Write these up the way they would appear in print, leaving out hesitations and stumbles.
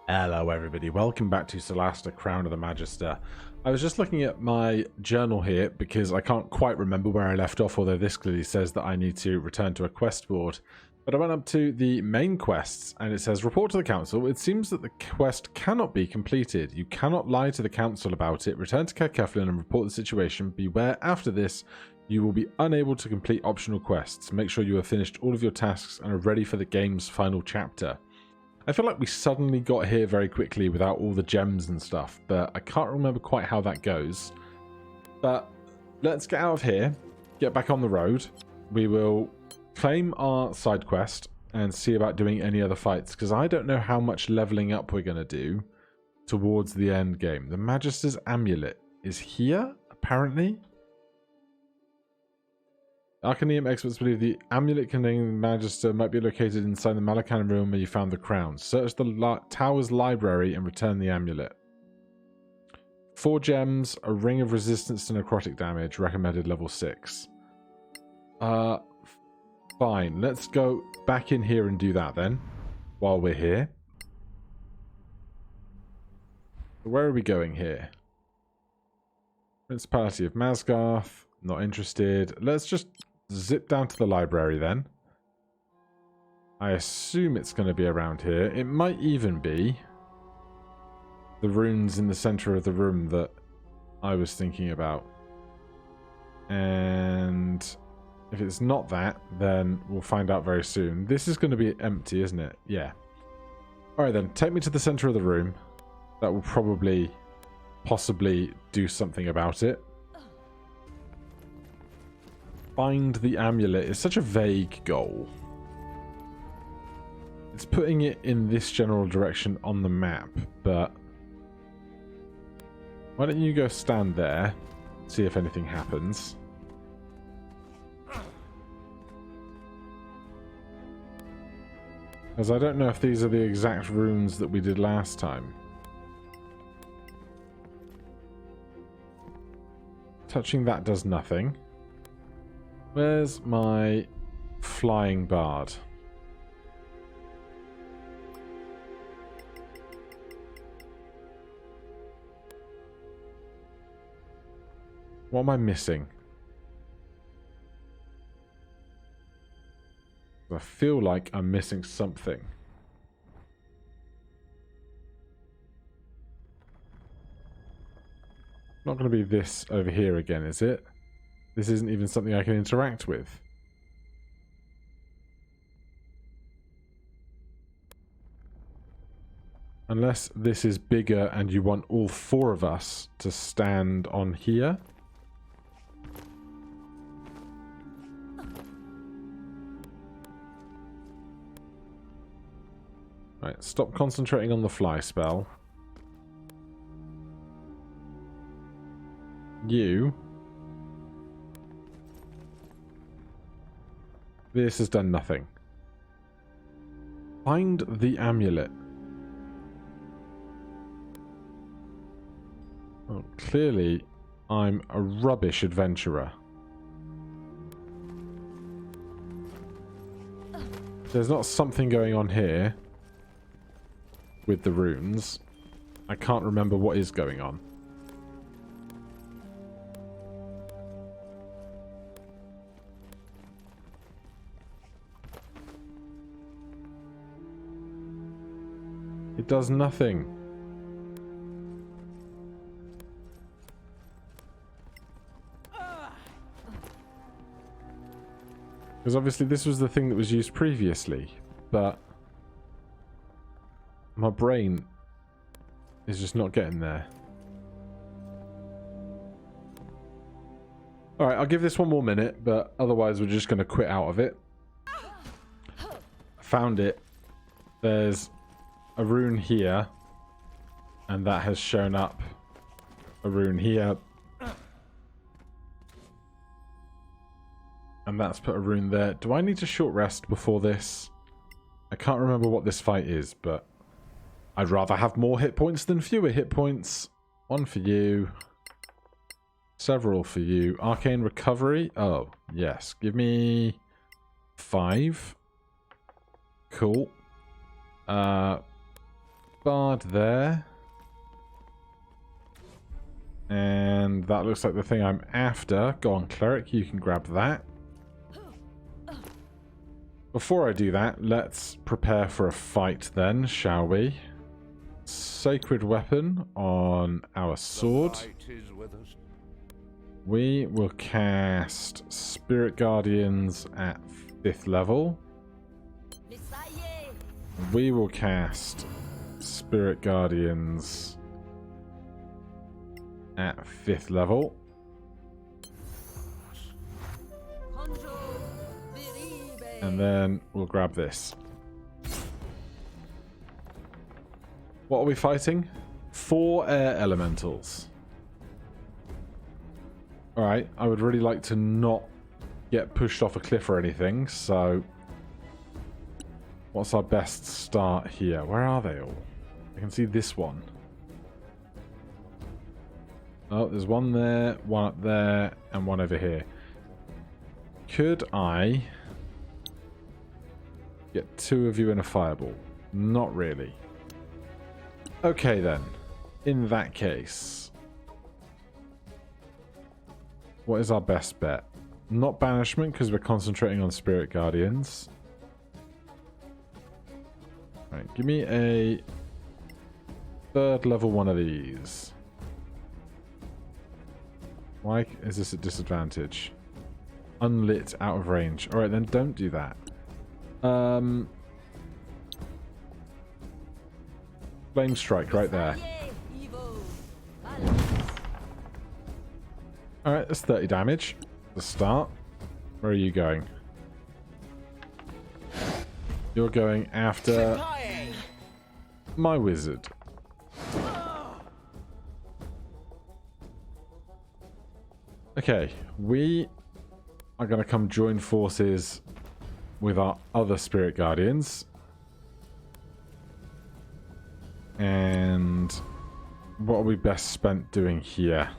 Hello everybody, welcome back to Solasta Crown of the Magister. I was just looking at my journal here because I can't quite remember where I left off, although this clearly says that I need to return to a quest board. But I went up to the main quests and it says, report to the council. It seems that the quest cannot be completed. You cannot lie to the council about it. Return to Keflin and report the situation. Beware, after this, you will be unable to complete optional quests. Make sure you have finished all of your tasks and are ready for the game's final chapter. I feel like we suddenly got here very quickly without all the gems and stuff, but I can't remember quite how that goes. But let's get out of here, get back on the road. We will claim our side quest and see about doing any other fights, because I don't know how much leveling up we're going to do towards the end game. The Magister's Amulet is here, apparently. Arcaneum experts believe the amulet containing the Magister might be located inside the Malacan room where you found the crown. Search the tower's library and return the amulet. 4 gems, a ring of resistance to necrotic damage, recommended level 6. Fine. Let's go back in here and do that then, while we're here. Where are we going here? Principality of Masgarth. Not interested. Let's just zip down to the library then. I assume it's going to be around here. It might even be the runes in the center of the room that I was thinking about. And if it's not that, then we'll find out very soon. This is going to be empty, isn't it? Yeah. Alright then, take me to the center of the room. That will probably, possibly do something about it. Find the amulet is such a vague goal. It's putting it in this general direction on the map, but why don't you go stand there, see if anything happens. Because I don't know if these are the exact runes that we did last time. Touching that does nothing. Where's my flying bard? What am I missing? I feel like I'm missing something. Not going to be this over here again, is it? This isn't even something I can interact with. Unless this is bigger and you want all 4 of us to stand on here. Right, stop concentrating on the fly spell. You. This has done nothing. Find the amulet. Oh, clearly, I'm a rubbish adventurer. There's not something going on here with the runes. I can't remember what is going on. It does nothing. Because obviously this was the thing that was used previously, but my brain is just not getting there. Alright, I'll give this one more minute, but otherwise we're just going to quit out of it. Found it. There's a rune here, and that has shown up a rune here, and that's put a rune there. Do I need to short rest before this? I can't remember what this fight is, but I'd rather have more hit points than fewer hit points. 1 for you, several for you. Arcane recovery, oh yes, give me 5. Cool. bard there. And that looks like the thing I'm after. Go on, Cleric, you can grab that. Before I do that, let's prepare for a fight then, shall we? Sacred weapon on our sword. We will cast Spirit Guardians at 5th level. We will cast Spirit Guardians at 5th level. And then we'll grab this. What are we fighting? 4 air elementals. Alright, I would really like to not get pushed off a cliff or anything, so what's our best start here? Where are they all? I can see this one. Oh, there's one there, one up there, and one over here. Could I get 2 of you in a fireball? Not really. Okay then. In that case, what is our best bet? Not banishment, because we're concentrating on Spirit Guardians. Right, give me a 3rd level one of these. Why is this a disadvantage? Unlit, out of range. Alright, then don't do that. Flame Strike right there. Alright, that's 30 damage. The start. Where are you going? You're going after my wizard. Okay, we are going to come join forces with our other Spirit Guardians. And what are we best spent doing here?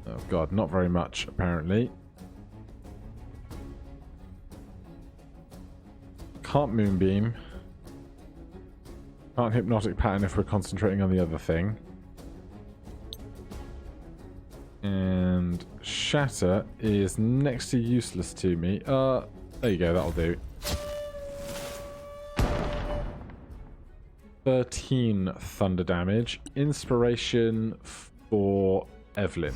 Oh god, not very much apparently. Can't Moonbeam. Can't Hypnotic Pattern if we're concentrating on the other thing. And Shatter is next to useless to me. There you go, that'll do. 13 thunder damage. Inspiration for Evelyn.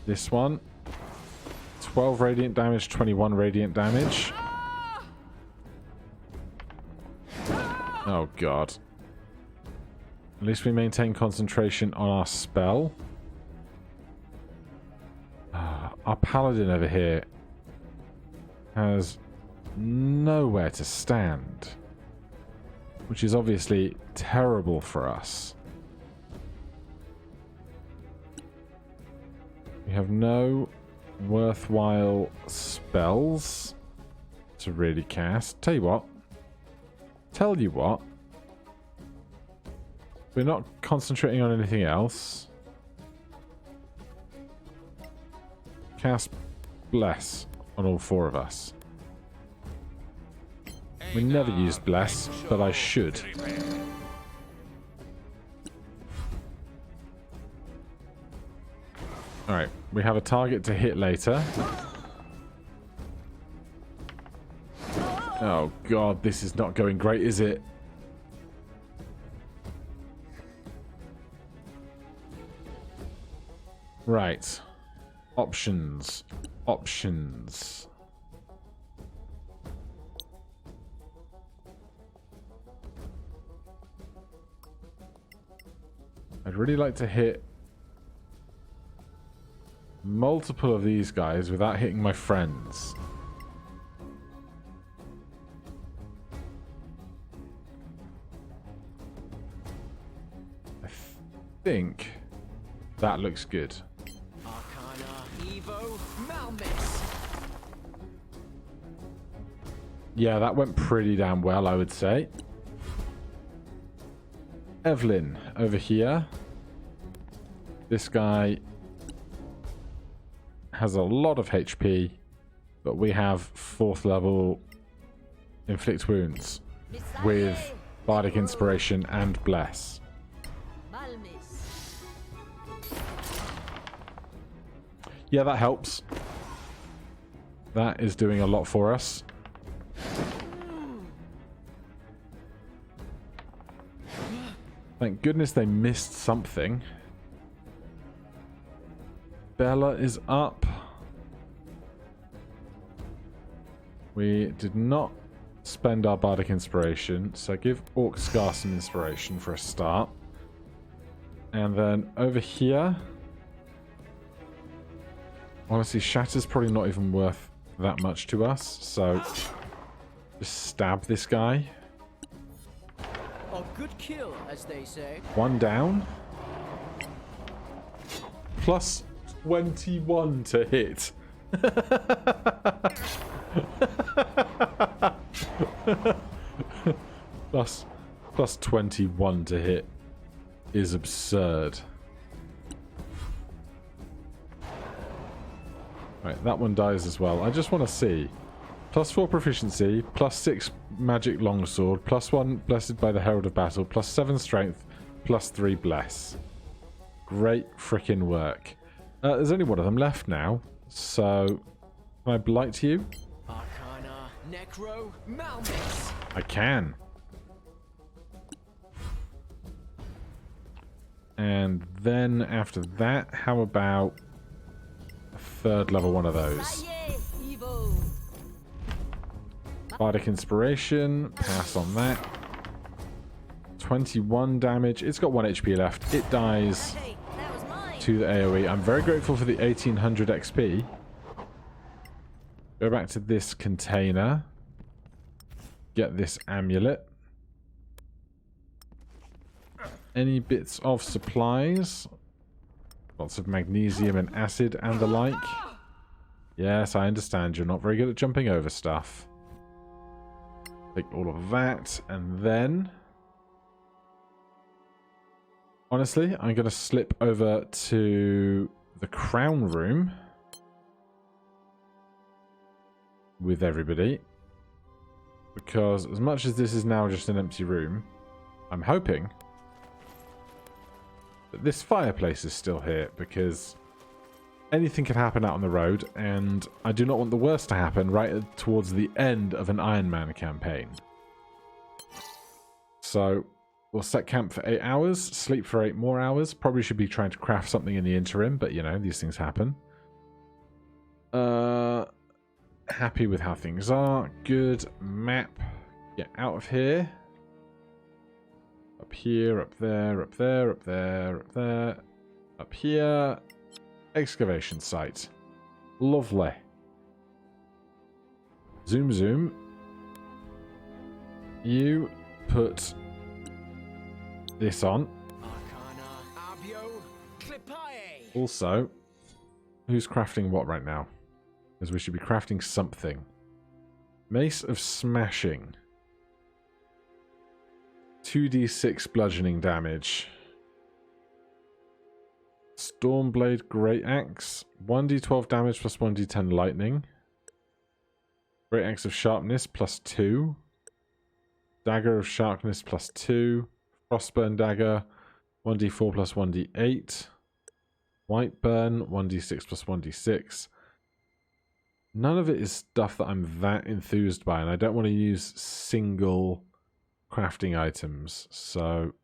This one. 12 radiant damage, 21 radiant damage. Oh god. At least we maintain concentration on our spell. Our Paladin over here has nowhere to stand, which is obviously terrible for us. We have no worthwhile spells to really cast. Tell you what. We're not concentrating on anything else. Cast Bless on all 4 of us. We never used Bless, but I should. Alright, we have a target to hit later. Oh god, this is not going great, is it? Right. Options. Options. I'd really like to hit multiple of these guys without hitting my friends. I think that looks good. Yeah, that went pretty damn well, I would say. Evelyn, over here. This guy has a lot of HP. But we have 4th level inflict wounds with bardic inspiration and bless. Yeah, that helps. That is doing a lot for us. Thank goodness they missed something. Bella is up. We did not spend our bardic inspiration, so give Orc Scar some inspiration for a start. And then over here, honestly, Shatter's probably not even worth that much to us, so just stab this guy. A good kill, as they say. 1 down. Plus 21 to hit. plus 21 to hit is absurd. Right, that one dies as well. I just want to see. Plus 4 proficiency, plus 6 magic longsword, plus 1 blessed by the Herald of Battle, plus 7 strength, plus 3 bless. Great frickin' work. There's only one of them left now, so can I blight you? Arcana, Necro, Malmix. I can. And then after that, how about a 3rd level one of those? Bardic Inspiration, pass on that. 21 damage. It's got 1 HP left. It dies to the AoE. I'm very grateful for the 1800 XP. Go back to this container. Get this amulet. Any bits of supplies? Lots of magnesium and acid and the like. Yes, I understand. You're not very good at jumping over stuff. Take all of that, and then... honestly, I'm going to slip over to the crown room with everybody. Because as much as this is now just an empty room, I'm hoping that this fireplace is still here, because anything can happen out on the road, and I do not want the worst to happen right towards the end of an Ironman campaign. So we'll set camp for 8 hours, sleep for 8 more hours. Probably should be trying to craft something in the interim, but you know, these things happen. Happy with how things are. Good map. Get out of here. Up here, up there, up there, up there, up there. Up here. Excavation site. Lovely. Zoom, zoom. You put this on. Also, who's crafting what right now? Because we should be crafting something. Mace of Smashing. 2d6 bludgeoning damage. Stormblade Great Axe. 1d12 damage plus 1d10 lightning. Great Axe of Sharpness plus 2. Dagger of Sharpness plus 2. Frostburn Dagger. 1d4 plus 1d8. White Burn. 1d6 plus 1d6. None of it is stuff that I'm that enthused by, and I don't want to use single crafting items, so...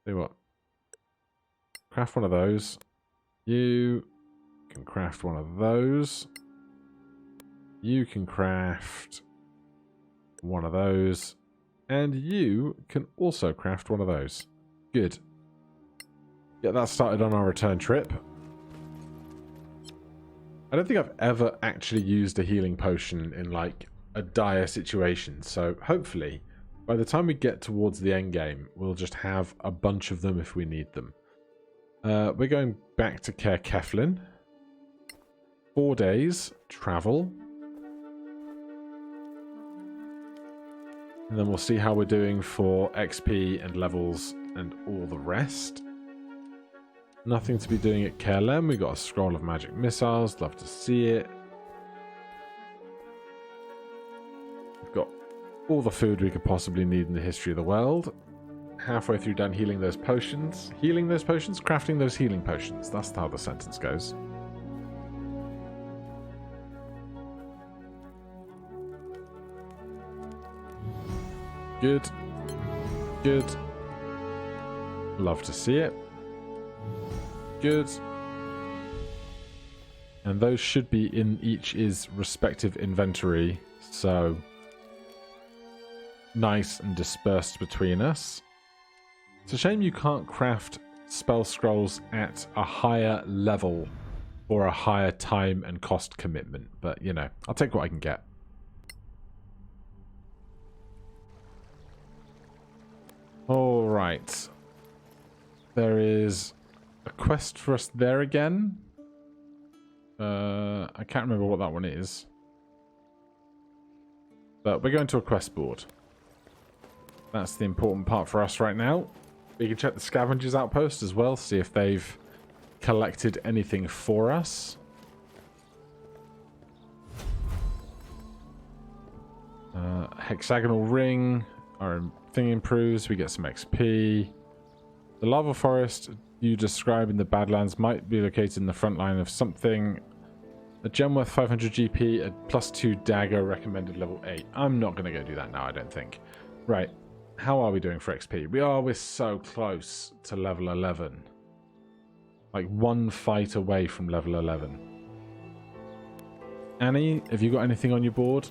see what? Craft one of those. You can craft one of those. You can craft one of those. And you can also craft one of those. Good. Get that started on our return trip. I don't think I've ever actually used a healing potion in, like, a dire situation. So, hopefully, by the time we get towards the end game, we'll just have a bunch of them if we need them. We're going back to Caer Keflin. 4 days, travel. And then we'll see how we're doing for XP and levels and all the rest. Nothing to be doing at KLM. We got a scroll of magic missiles. Love to see it. We've got all the food we could possibly need in the history of the world. Halfway through done healing those potions. Healing those potions? Crafting those healing potions. That's how the sentence goes. Good. Good. Love to see it. Good. And those should be in each's respective inventory, so nice and dispersed between us. It's a shame you can't craft spell scrolls at a higher level or a higher time and cost commitment, but you know, I'll take what I can get. All right. There is a quest for us there again. I can't remember what that one is. But we're going to a quest board. That's the important part for us right now. We can check the scavengers outpost as well, see if they've collected anything for us. Hexagonal ring. Our thing improves. We get some XP. The lava forest you describe in the Badlands might be located in the front line of something. A gem worth 500 GP, a +2 dagger recommended level 8. I'm not going to go do that now, I don't think. Right. How are we doing for XP? We're so close to level 11. Like one fight away from level 11. Annie, have you got anything on your board?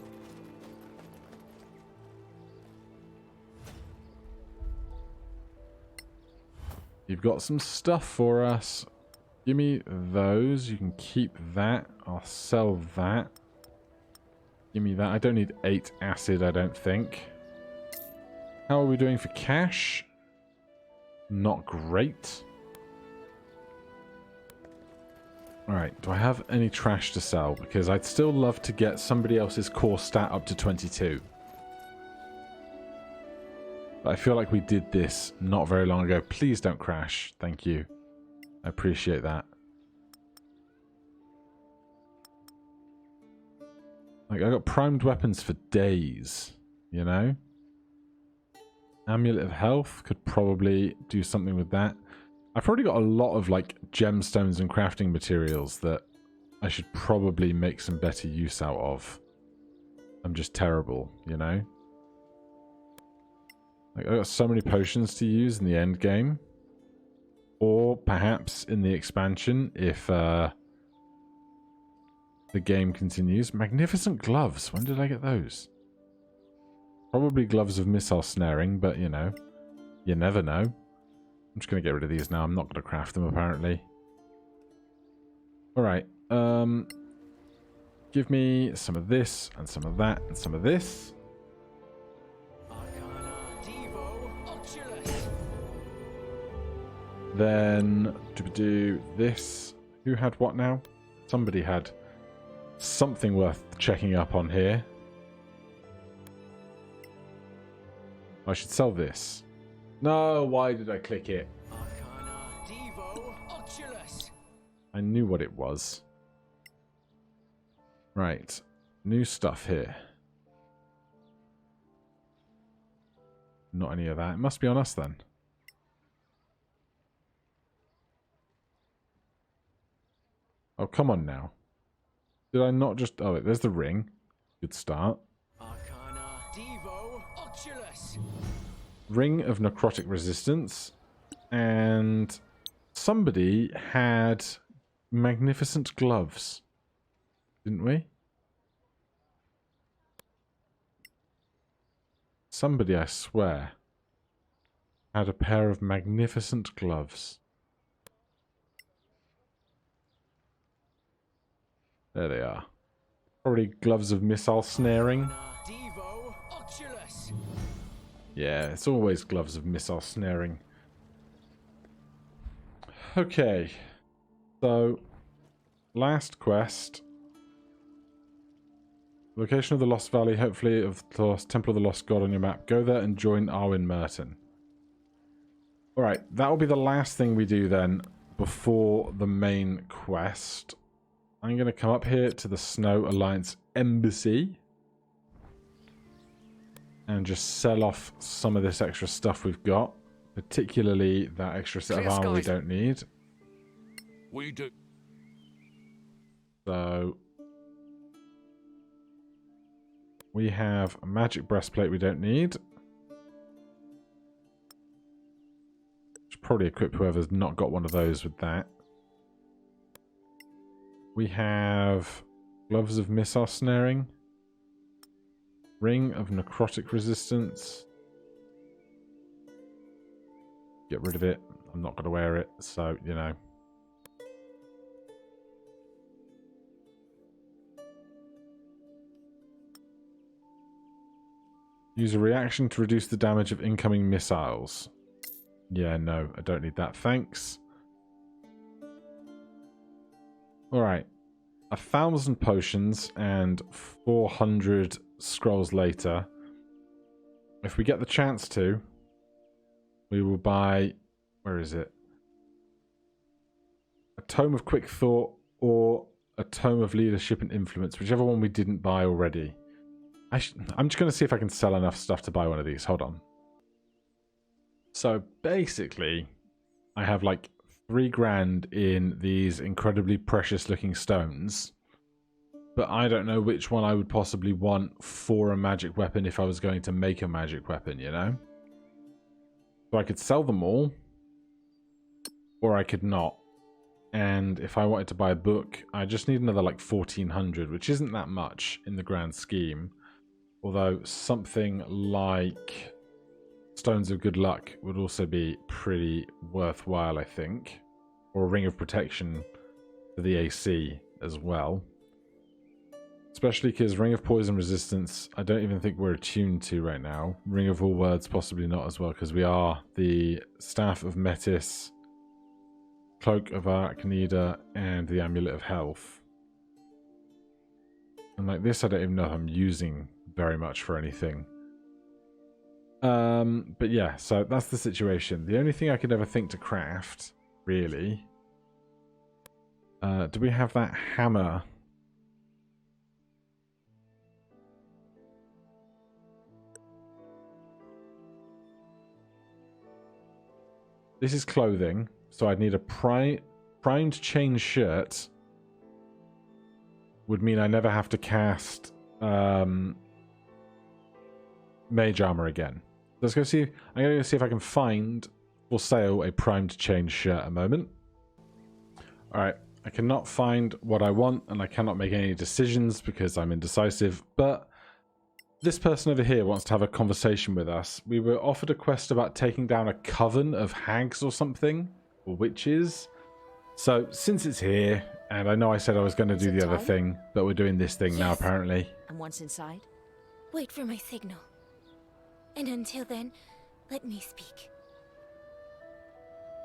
You've got some stuff for us. Give me those. You can keep that. I'll sell that. Give me that. I don't need 8 acid, I don't think. How are we doing for cash? Not great. Alright, do I have any trash to sell? Because I'd still love to get somebody else's core stat up to 22. But I feel like we did this not very long ago. Please don't crash. Thank you. I appreciate that. Like, I got primed weapons for days, you know? Amulet of Health could probably do something with that. I've already got a lot of, like, gemstones and crafting materials that I should probably make some better use out of. I'm just terrible, you know? Like, I've got so many potions to use in the end game. Or perhaps in the expansion, if the game continues. Magnificent gloves. When did I get those? Probably gloves of missile snaring, but you know, you never know. I'm just going to get rid of these now. I'm not going to craft them, apparently. Alright. Give me some of this, and some of that, and some of this. Then, do this. Who had what now? Somebody had something worth checking up on here. I should sell this. No, why did I click it? I knew what it was. Right. New stuff here. Not any of that. It must be on us then. Oh, come on now. Did I not just... Oh, wait, there's the ring. Good start. Ring of necrotic resistance. And somebody had magnificent gloves. Didn't we? Somebody, I swear, had a pair of magnificent gloves. There they are. Probably gloves of missile snaring. Yeah, it's always gloves of missile snaring. Okay. So, last quest. Location of the Lost Valley, hopefully of the Lost Temple of the Lost God on your map. Go there and join Arwen Merton. Alright, that will be the last thing we do then before the main quest, I'm going to come up here to the Snow Alliance Embassy and just sell off some of this extra stuff we've got, particularly that extra set of armor we don't need. We do. So we have a magic breastplate we don't need. Should probably equip whoever's not got one of those with that. We have gloves of missile snaring, ring of necrotic resistance. Get rid of it. I'm not going to wear it, so you know. Use a reaction to reduce the damage of incoming missiles. Yeah, no, I don't need that. Thanks. Alright. 1,000 potions and 400 scrolls later. If we get the chance to, we will buy... Where is it? A Tome of Quick Thought or a Tome of Leadership and Influence. Whichever one we didn't buy already. I'm just going to see if I can sell enough stuff to buy one of these. Hold on. So basically, I have like 3 grand in these incredibly precious looking stones. But I don't know which one I would possibly want for a magic weapon if I was going to make a magic weapon, you know? So I could sell them all. Or I could not. And if I wanted to buy a book, I just need another like 1,400, which isn't that much in the grand scheme. Although something like Stones of Good Luck would also be pretty worthwhile, I think. Or a Ring of Protection for the AC as well. Especially because Ring of Poison Resistance, I don't even think we're attuned to right now. Ring of All Words, possibly not as well, because we are the Staff of Metis, Cloak of Arachnida, and the Amulet of Health. And like this, I don't even know if I'm using very much for anything. But yeah, so that's the situation. The only thing I could ever think to craft, really... do we have that hammer? This is clothing, so I'd need a primed chain shirt. Would mean I never have to cast mage armor again. Let's go see. I'm going to go see if I can find for sale a primed chain shirt. A moment. All right, I cannot find what I want, and I cannot make any decisions because I'm indecisive. But this person over here wants to have a conversation with us. We were offered a quest about taking down a coven of hags or something, or witches. So since it's here, and I know I said I was going to do the other thing, but we're doing this thing now apparently. And once inside, wait for my signal. And until then, let me speak.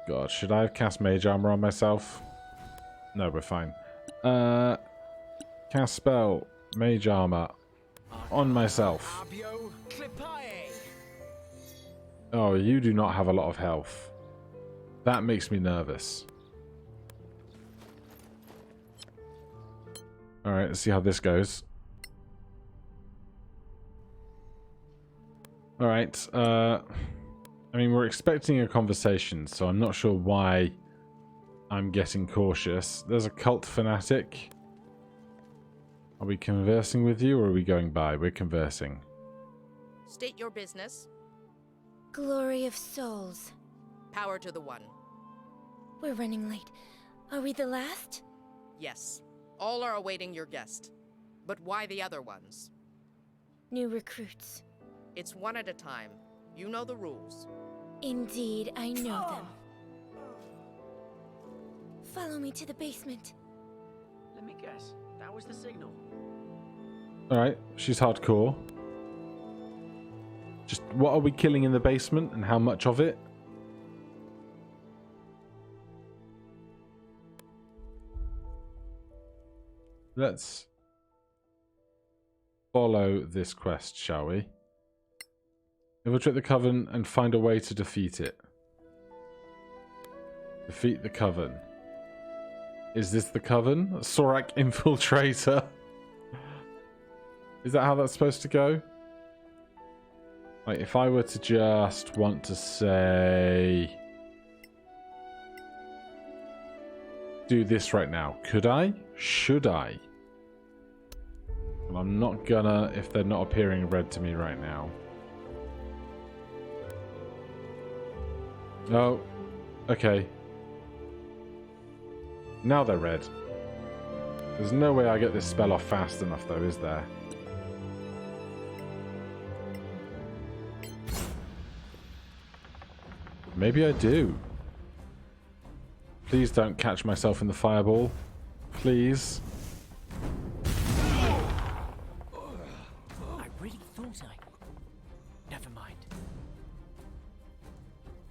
God, should I have cast mage armor on myself? No, we're fine. Cast spell, mage armor on myself. Oh, you do not have a lot of health. That makes me nervous. Alright, let's see how this goes. Alright, I mean, we're expecting a conversation, so I'm not sure why I'm getting cautious. There's a cult fanatic. Are we conversing with you, or are we going by? We're conversing. State your business. Glory of souls. Power to the one. We're running late. Are we the last? Yes. All are awaiting your guest. But why the other ones? New recruits. It's one at a time. You know the rules. Indeed, I know them. Follow me to the basement. Let me guess. That was the signal. Alright, she's hardcore. Just what are we killing in the basement and how much of it? Let's follow this quest, shall we? Infiltrate the Coven and find a way to defeat it. Defeat the Coven. Is this the Coven? Sorak Infiltrator. Is that how that's supposed to go? Like, if I were to just want to say... do this right now. Could I? Should I? Well, I'm not gonna if they're not appearing red to me right now. Oh. Okay. Now they're red. There's no way I get this spell off fast enough though, is there? Maybe I do. Please don't catch myself in the fireball. Please. I really thought I... Never mind.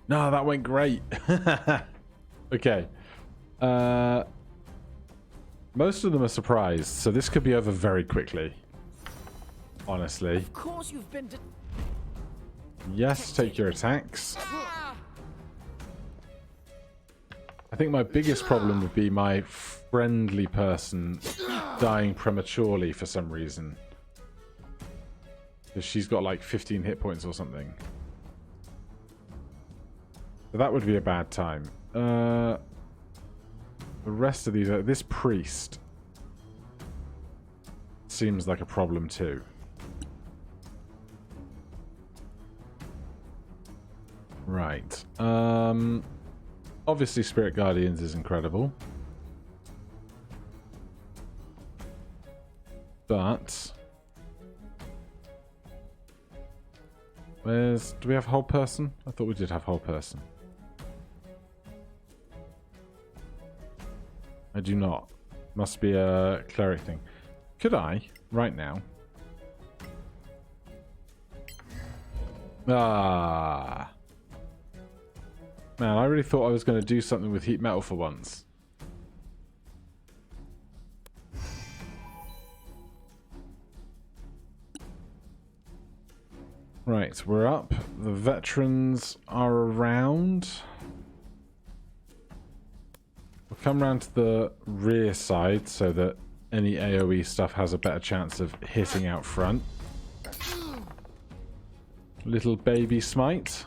No, that went great. Okay. Most of them are surprised, so this could be over very quickly. Honestly. Of course you've been... Yes, take your attacks. I think my biggest problem would be my friendly person dying prematurely for some reason. Because she's got like 15 hit points or something. So that would be a bad time. The rest of these... this priest seems like a problem too. Right. Obviously, Spirit Guardians is incredible. But... where's... do we have whole person? I thought we did have whole person. I do not. Must be a cleric thing. Could I, right now... ah... man, I really thought I was going to do something with heat metal for once. Right, we're up. The veterans are around. We'll come around to the rear side so that any AoE stuff has a better chance of hitting out front. Little baby smite.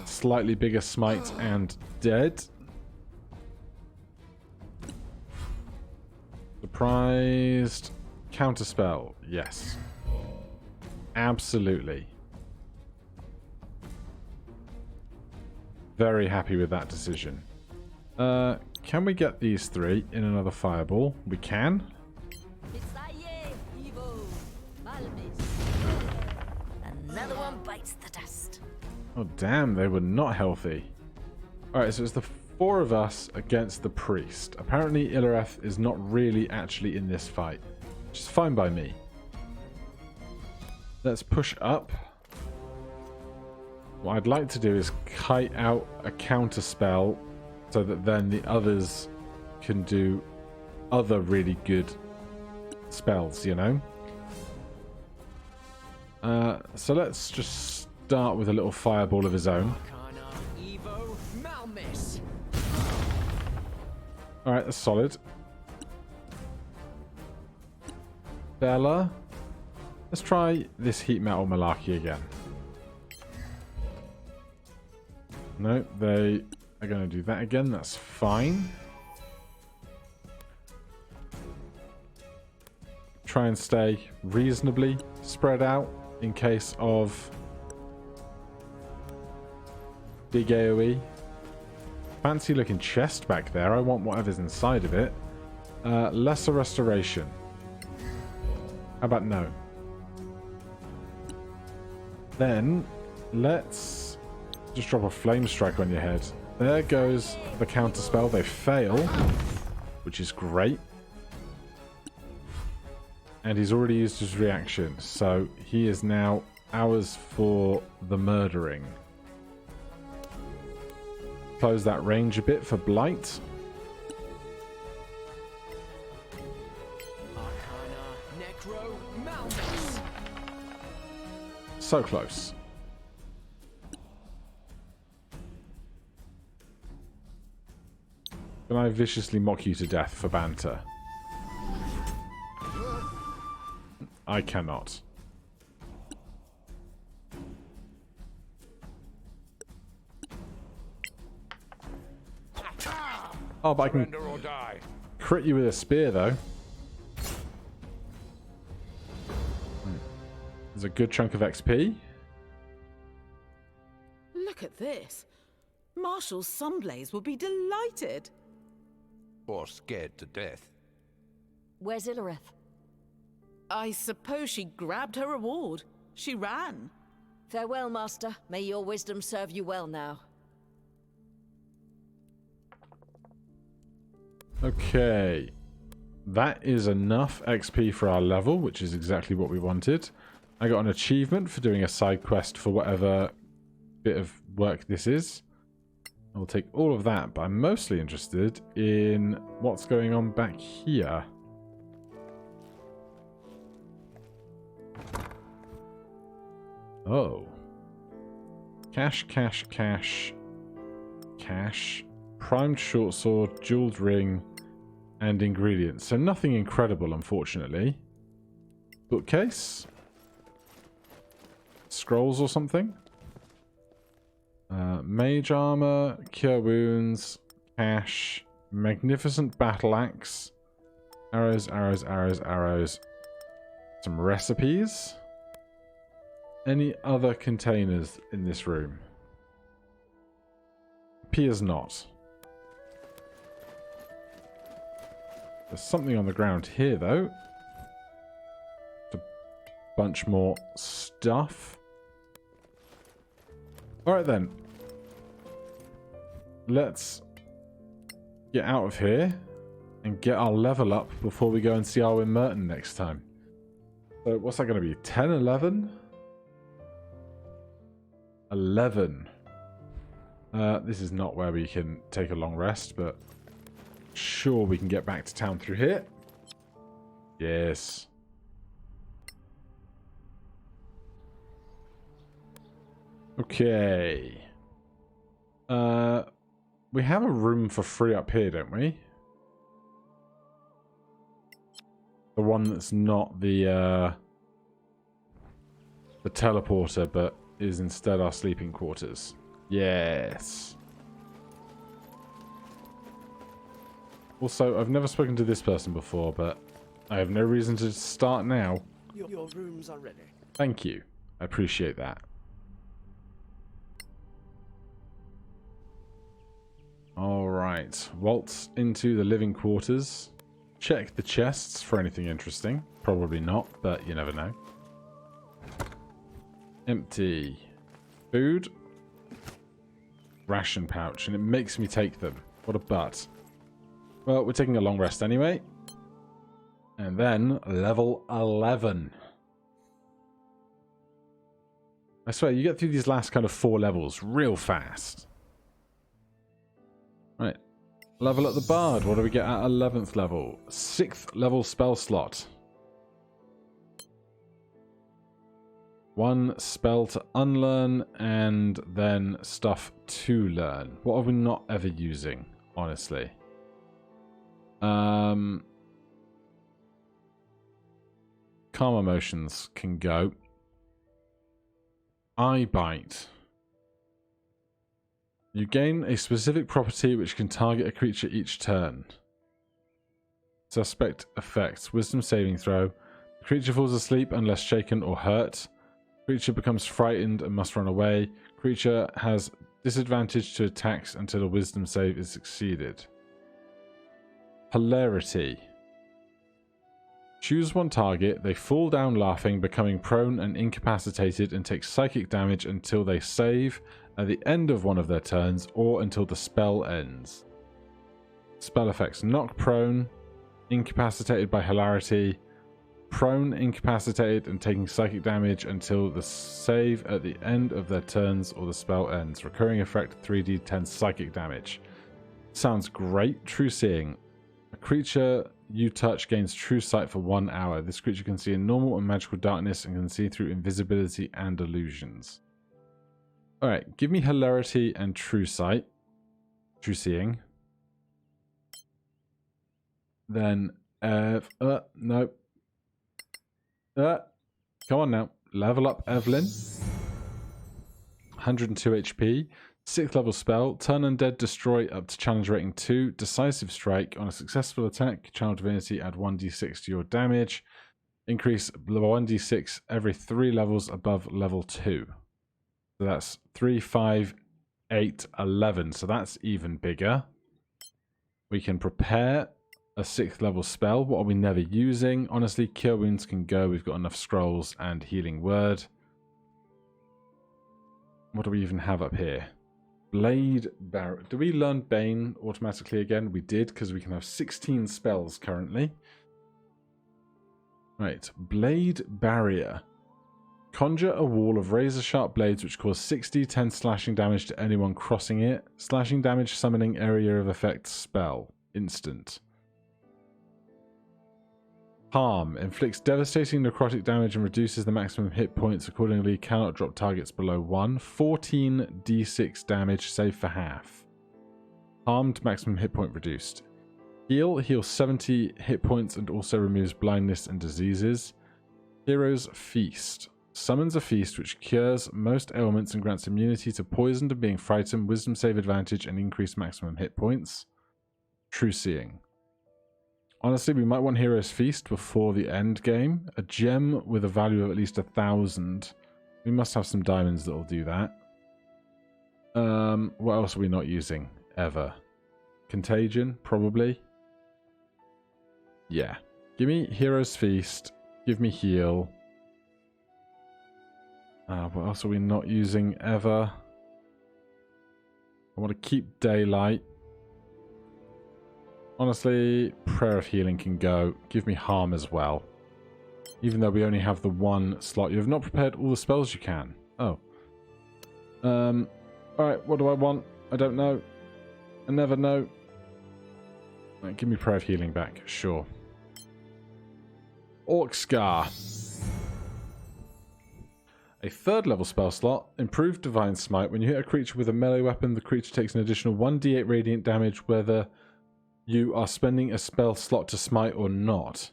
Slightly bigger smite and dead. Surprised. Counterspell. Yes. Absolutely. Very happy with that decision. Can we get these three in another fireball? We can. Another one bites the dust. Oh, damn, they were not healthy. Alright, so it's the four of us against the priest. Apparently, Illareth is not really actually in this fight, which is fine by me. Let's push up. What I'd like to do is kite out a counter spell so that then the others can do other really good spells, you know? So let's just start with a little fireball of his own. Alright, that's solid. Bella. Let's try this heat metal malarkey again. No, they are going to do that again. That's fine. Try and stay reasonably spread out in case of big AoE. Fancy looking chest back there. I want whatever's inside of it. Lesser restoration. How about no? Then let's just drop a flame strike on your head. There goes the counter spell. They fail, which is great. And he's already used his reaction, so he is now ours for the murdering. Close that range a bit for Blight. So close. Can I viciously mock you to death for banter? I cannot. Oh, but I can Surrender or die. crit you with a spear, though. There's a good chunk of XP. Look at this. Marshal Sunblaze will be delighted. Or scared to death. Where's Illareth? I suppose she grabbed her reward. She ran. Farewell, Master. May your wisdom serve you well now. Okay. That is enough XP for our level, which is exactly what we wanted. I got an achievement for doing a side quest for whatever bit of work this is. I'll take all of that, but I'm mostly interested in what's going on back here. Oh. Cash, cash, cash. Cash. Primed short sword, jeweled ring, and ingredients. So nothing incredible, unfortunately. Bookcase. Scrolls or something. Mage armor, cure wounds, cash, magnificent battle axe, arrows, arrows, arrows, arrows. Some recipes. Any other containers in this room? Appears not. There's something on the ground here, though. A bunch more stuff. Alright then. Let's get out of here and get our level up before we go and see Arwen Merton next time. So what's that going to be? 10, 11? 11. This is not where we can take a long rest, but sure we can get back to town through here. Yes. Okay. We have a room for free up here, don't we? The one that's not the teleporter, but is instead our sleeping quarters. Yes. Also, I've never spoken to this person before, but I have no reason to start now. Your rooms are ready. Thank you. I appreciate that. Alright. Waltz into the living quarters. Check the chests for anything interesting. Probably not, but you never know. Empty. Food. Ration pouch, and it makes me take them. What a butt. Well, we're taking a long rest anyway. And then, level 11. I swear, you get through these last kind of 4 levels real fast. Right. Level up the Bard. What do we get at 11th level? 6th level spell slot. 1 spell to unlearn, and then stuff to learn. What are we not ever using, honestly? Calm emotions can go. Eye bite. You gain a specific property which can target a creature each turn. Suspect effects. Wisdom saving throw. The creature falls asleep unless shaken or hurt. Creature becomes frightened and must run away. Creature has disadvantage to attacks until a wisdom save is succeeded. Hilarity. Choose one target. They fall down laughing, becoming prone and incapacitated, and take psychic damage until they save at the end of one of their turns or until the spell ends. Spell effects: knock prone, incapacitated by hilarity, prone, incapacitated, and taking psychic damage until the save at the end of their turns or the spell ends. Recurring effect: 3d10 psychic damage. Sounds great. True seeing. A creature you touch gains true sight for 1 hour. This creature can see in normal and magical darkness and can see through invisibility and illusions. Alright, give me hilarity and true sight. True seeing. Then, no. Come on now. Level up Evelyn. 102 HP. 6th level spell. Turn undead, destroy up to challenge rating 2. Decisive strike. On a successful attack, channel divinity, add 1d6 to your damage. Increase 1d6 every 3 levels above level 2. So that's 3, 5, 8, 11. So that's even bigger. We can prepare a 6th level spell. What are we never using? Honestly, Cure Wounds can go. We've got enough scrolls and Healing Word. What do we even have up here? Blade Barrier. Do we learn Bane automatically again? We did, because we can have 16 spells currently. Right. Blade Barrier. Conjure a wall of razor-sharp blades which cause 6d10 slashing damage to anyone crossing it. Slashing damage summoning area of effect spell. Instant. Harm. Inflicts devastating necrotic damage and reduces the maximum hit points. Accordingly, cannot drop targets below 1. 14d6 damage, save for half. Harmed, maximum hit point reduced. Heal. Heals 70 hit points and also removes blindness and diseases. Hero's Feast. Summons a feast which cures most ailments and grants immunity to poisoned and being frightened, wisdom save advantage, and increased maximum hit points. True Seeing. Honestly, we might want Hero's Feast before the end game. A gem with a value of at least 1,000. We must have some diamonds that will do that. What else are we not using ever? Contagion, probably. Yeah. Give me Hero's Feast. Give me Heal. What else are we not using ever? I want to keep Daylight. Honestly, Prayer of Healing can go. Give me Harm as well. Even though we only have the one slot. You have not prepared all the spells you can. Oh. Alright, what do I want? I don't know. I never know. Right, give me Prayer of Healing back. Sure. Orc Scar. A 3rd level spell slot. Improved Divine Smite. When you hit a creature with a melee weapon, the creature takes an additional 1d8 radiant damage whether you are spending a spell slot to smite or not.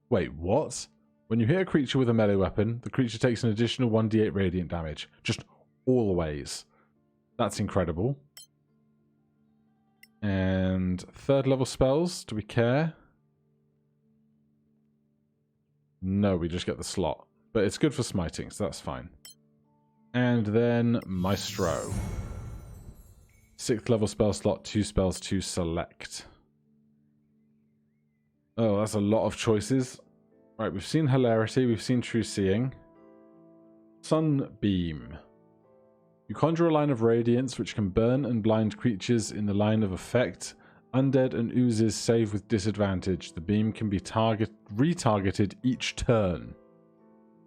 Wait, what? When you hit a creature with a melee weapon, the creature takes an additional 1d8 radiant damage. Just always. That's incredible. And 3rd level spells, do we care? No, we just get the slot. But it's good for smiting, so that's fine. And then Maestro. 6th level spell slot, 2 spells to select. Oh, that's a lot of choices. Right, we've seen Hilarity, we've seen True Seeing. Sunbeam. You conjure a line of radiance which can burn and blind creatures in the line of effect. Undead and oozes save with disadvantage. The beam can be retargeted each turn.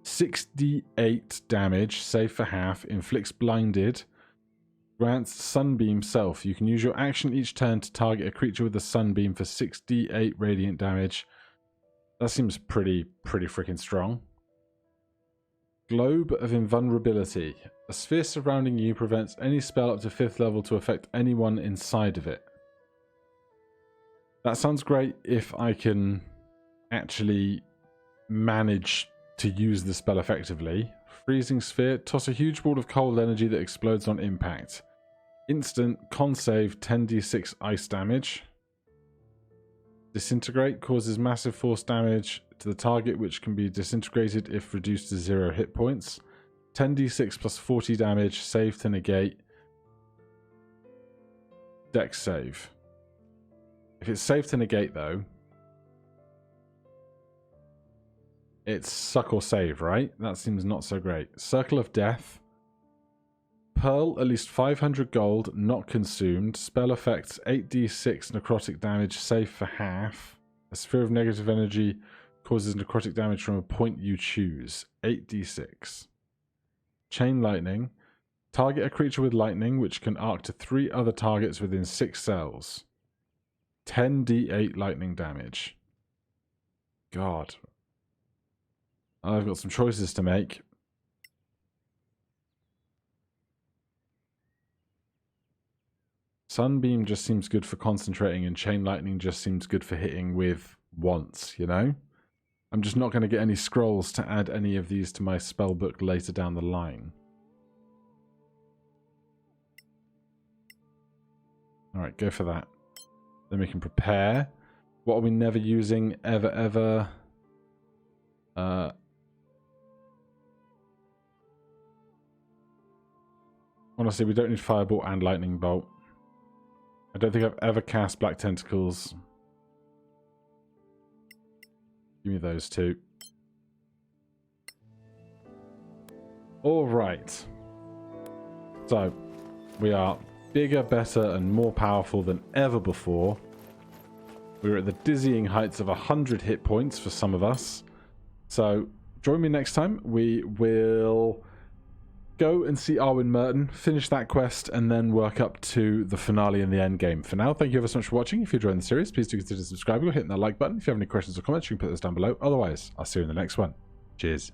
6d8 damage, save for half, inflicts blinded. Grants Sunbeam Self. You can use your action each turn to target a creature with a Sunbeam for 6d8 radiant damage. That seems pretty freaking strong. Globe of Invulnerability. A sphere surrounding you prevents any spell up to 5th level to affect anyone inside of it. That sounds great if I can actually manage to use the spell effectively. Freezing Sphere. Toss a huge ball of cold energy that explodes on impact. Instant. Con save 10d6 ice damage. Disintegrate. Causes massive force damage to the target which can be disintegrated if reduced to 0 hit points. 10d6 plus 40 damage. Save to negate. Dex save. If it's safe to negate though, it's suck or save, right? That seems not so great. Circle of Death. Pearl, at least 500 gold, not consumed. Spell effects, 8d6 necrotic damage, safe for half. A sphere of negative energy causes necrotic damage from a point you choose. 8d6. Chain Lightning. Target a creature with lightning, which can arc to 3 other targets within 6 cells. 10d8 lightning damage. God. I've got some choices to make. Sunbeam just seems good for concentrating, and Chain Lightning just seems good for hitting with once, you know? I'm just not going to get any scrolls to add any of these to my spellbook later down the line. Alright, go for that. Then we can prepare. What are we never using ever? Honestly, we don't need Firebolt and Lightning Bolt. I don't think I've ever cast Black Tentacles. Give me those two. Alright. So, we are bigger, better, and more powerful than ever before. We're at the dizzying heights of 100 hit points for some of us. So, join me next time. We will go and see Arwen Merton, finish that quest, and then work up to the finale and the end game. For now, thank you ever so much for watching. If you're enjoying the series, please do consider subscribing or hitting that like button. If you have any questions or comments, you can put those down below. Otherwise, I'll see you in the next one. Cheers.